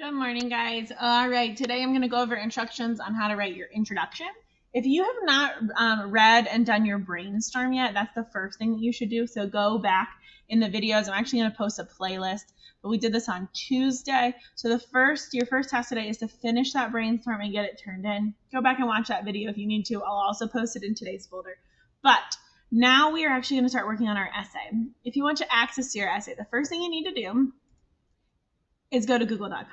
Good morning, guys. All right, today I'm going to go over instructions on how to write your introduction. If you have not read and done your brainstorm yet, that's the first thing that you should do. So go back in the videos. I'm actually going to post a playlist, but we did this on Tuesday. So your first task today is to finish that brainstorm and get it turned in. Go back and watch that video if you need to. I'll also post it in today's folder. But now we are actually going to start working on our essay. If you want to access your essay, the first thing you need to do is go to google.com.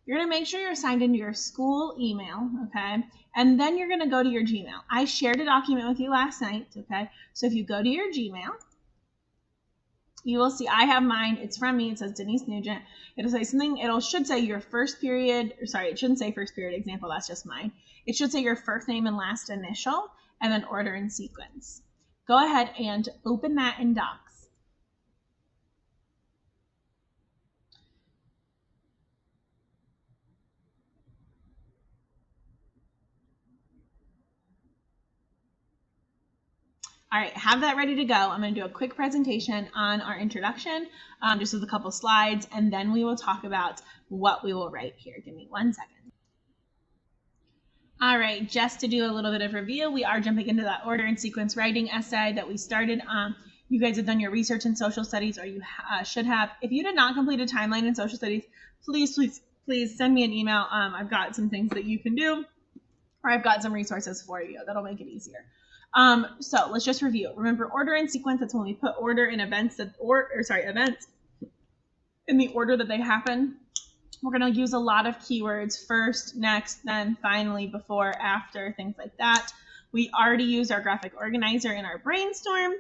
You're going to make sure you're signed into your school email, okay? And then you're going to go to your Gmail. I shared a document with you last night, okay? So if you go to your Gmail, you will see I have mine. It's from me. It says Denise Nugent. It'll say something. It should say your first period. Sorry, it shouldn't say first period example. That's just mine. It should say your first name and last initial and then order in sequence. Go ahead and open that in Docs. All right, have that ready to go. I'm going to do a quick presentation on our introduction, just with a couple slides, and then we will talk about what we will write here. Give me 1 second. All right, just to do a little bit of review, we are jumping into that order and sequence writing essay that we started. You guys have done your research in social studies, or you should have. If you did not complete a timeline in social studies, please send me an email. I've got some things that you can do, or I've got some resources for you that'll make it easier. So let's just review. Remember, order and sequence, that's when we put order in events events in the order that they happen. We're going to use a lot of keywords: first, next, then, finally, before, after, things like that. We already used our graphic organizer in our brainstorm.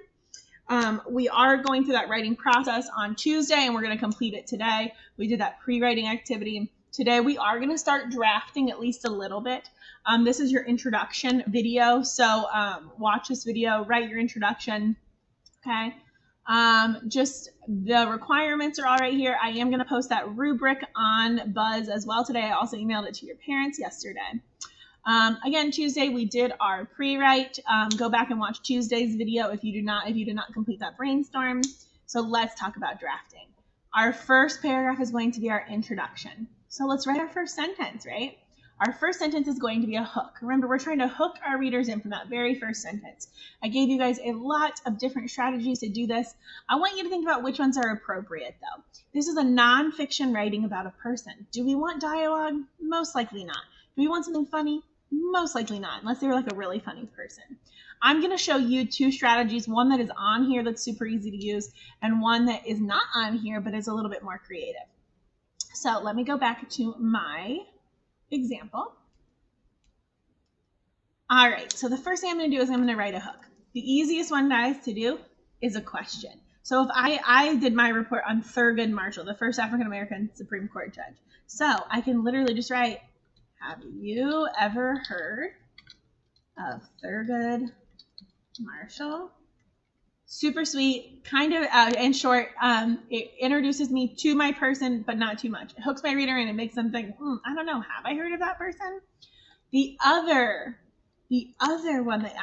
We are going through that writing process on Tuesday, and we're going to complete it today. We did that pre-writing activity. Today we are going to start drafting at least a little bit. This is your introduction video, so watch this video, write your introduction, okay? Just the requirements are all right here. I am going to post that rubric on Buzz as well today. I also emailed it to your parents yesterday. Again, Tuesday we did our pre-write. Go back and watch Tuesday's video if you did not complete that brainstorm. So let's talk about drafting. Our first paragraph is going to be our introduction. So let's write our first sentence, right? Our first sentence is going to be a hook. Remember, we're trying to hook our readers in from that very first sentence. I gave you guys a lot of different strategies to do this. I want you to think about which ones are appropriate, though. This is a nonfiction writing about a person. Do we want dialogue? Most likely not. Do we want something funny? Most likely not, unless they were like a really funny person. I'm going to show you two strategies, one that is on here that's super easy to use, and one that is not on here but is a little bit more creative. So let me go back to my example. All right, so the first thing I'm going to do is I'm going to write a hook. The easiest one, guys, to do is a question. So if I did my report on Thurgood Marshall, the first African-American Supreme Court judge. So I can literally just write, have you ever heard of Thurgood Marshall? Super sweet, kind of in short. It introduces me to my person, but not too much. It hooks my reader and it makes them think, I don't know, have I heard of that person? The other one that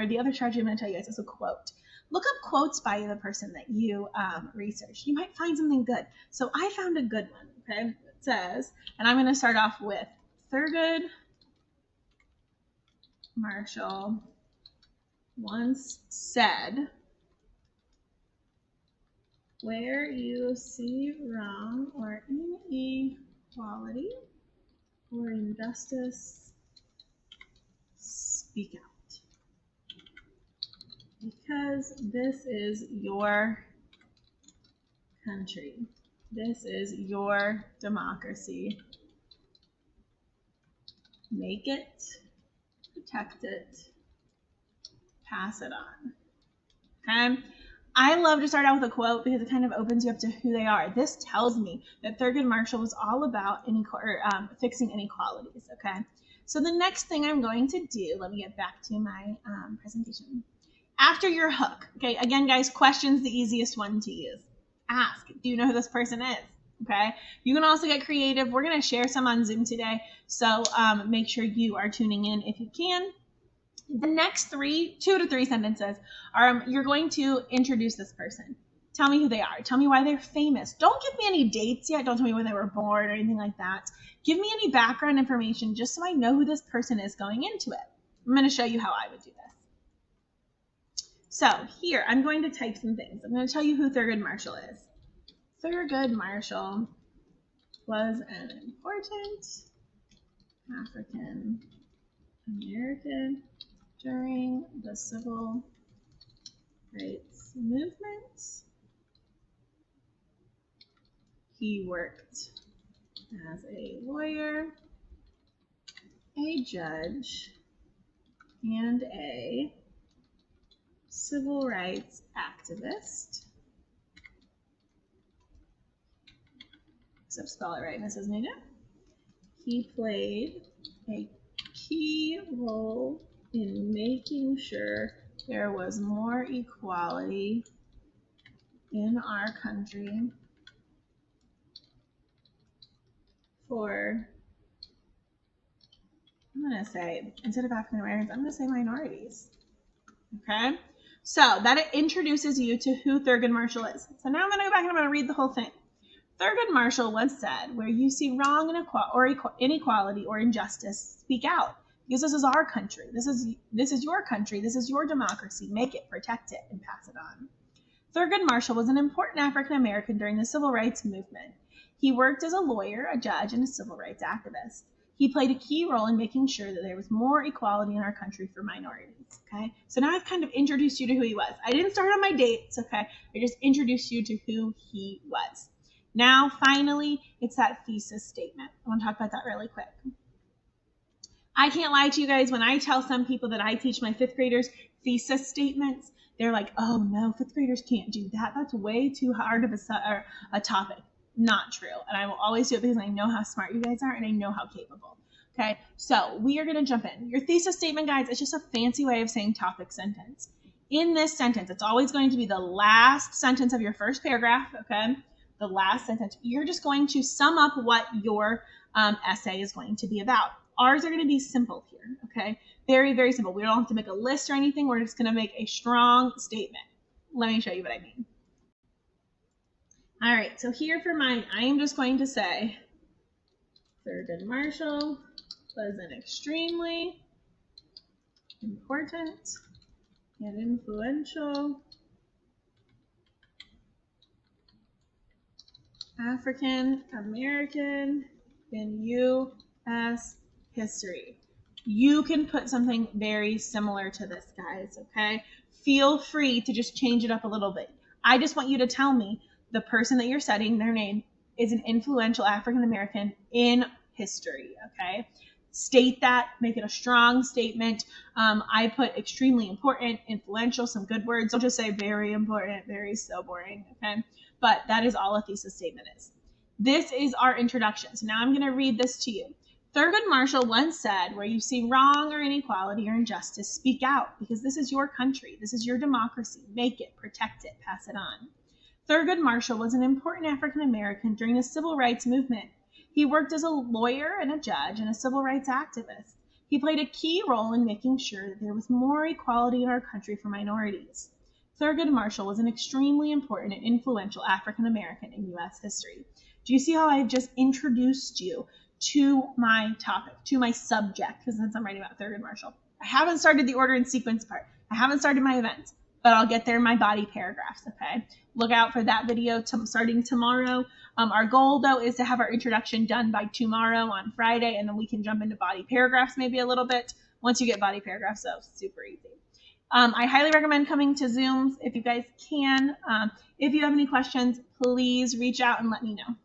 the other strategy I'm gonna tell you guys is a quote. Look up quotes by the person that you researched. You might find something good. So I found a good one. Okay, it says, and I'm gonna start off with Thurgood Marshall once said, where you see wrong or inequality or injustice, speak out. Because this is your country. This is your democracy. Make it, protect it, pass it on. Okay? I love to start out with a quote because it kind of opens you up to who they are. This tells me that Thurgood Marshall was all about fixing inequalities, okay? So the next thing I'm going to do, let me get back to my presentation. After your hook, okay, again, guys, question's the easiest one to use. Ask, do you know who this person is? Okay, you can also get creative. We're going to share some on Zoom today, so make sure you are tuning in if you can. The next 2 to 3 sentences are you're going to introduce this person. Tell me who they are. Tell me why they're famous. Don't give me any dates yet. Don't tell me when they were born or anything like that. Give me any background information just so I know who this person is going into it. I'm going to show you how I would do this. So here, I'm going to type some things. I'm going to tell you who Thurgood Marshall is. Thurgood Marshall was an important African American during the Civil Rights Movement. He worked as a lawyer, a judge, and a civil rights activist. Except spell it right, Mrs. Nugent. He played a key role in making sure there was more equality in our country for, I'm going to say, instead of African Americans, I'm going to say minorities. Okay? So that introduces you to who Thurgood Marshall is. So now I'm going to go back and I'm going to read the whole thing. Thurgood Marshall once said, where you see wrong or inequality or injustice, speak out. Because this is our country. This is your country. This is your democracy. Make it, protect it, and pass it on. Thurgood Marshall was an important African American during the Civil Rights Movement. He worked as a lawyer, a judge, and a civil rights activist. He played a key role in making sure that there was more equality in our country for minorities. Okay, so now I've kind of introduced you to who he was. I didn't start on my dates. Okay, I just introduced you to who he was. Now, finally, it's that thesis statement. I want to talk about that really quick. I can't lie to you guys. When I tell some people that I teach my fifth graders thesis statements, they're like, oh no, fifth graders can't do that. That's way too hard of a topic. Not true. And I will always do it because I know how smart you guys are and I know how capable. Okay, so we are going to jump in. Your thesis statement, guys, it's just a fancy way of saying topic sentence. In this sentence, it's always going to be the last sentence of your first paragraph, okay? The last sentence. You're just going to sum up what your essay is going to be about. Ours are going to be simple here, okay? Very, very simple. We don't have to make a list or anything. We're just going to make a strong statement. Let me show you what I mean. All right, so here for mine, I am just going to say Thurgood Marshall was an extremely important and influential African American in U.S. history. You can put something very similar to this, guys, okay? Feel free to just change it up a little bit. I just want you to tell me the person that you're studying, their name, is an influential African American in history, okay? State that, make it a strong statement. I put extremely important, influential, some good words. Don't just say very important, very so boring, okay? But that is all a thesis statement is. This is our introduction. So now I'm going to read this to you. Thurgood Marshall once said, where you see wrong or inequality or injustice, speak out, because this is your country. This is your democracy. Make it, protect it, pass it on. Thurgood Marshall was an important African American during the Civil Rights Movement. He worked as a lawyer and a judge and a civil rights activist. He played a key role in making sure that there was more equality in our country for minorities. Thurgood Marshall was an extremely important and influential African American in U.S. history. Do you see how I've just introduced you to my topic, to my subject, because since I'm writing about Thurgood Marshall. I haven't started the order and sequence part. I haven't started my events, but I'll get there in my body paragraphs, okay? Look out for that video starting tomorrow. Our goal, though, is to have our introduction done by tomorrow on Friday, and then we can jump into body paragraphs maybe a little bit. Once you get body paragraphs, so super easy. I highly recommend coming to Zooms if you guys can. If you have any questions, please reach out and let me know.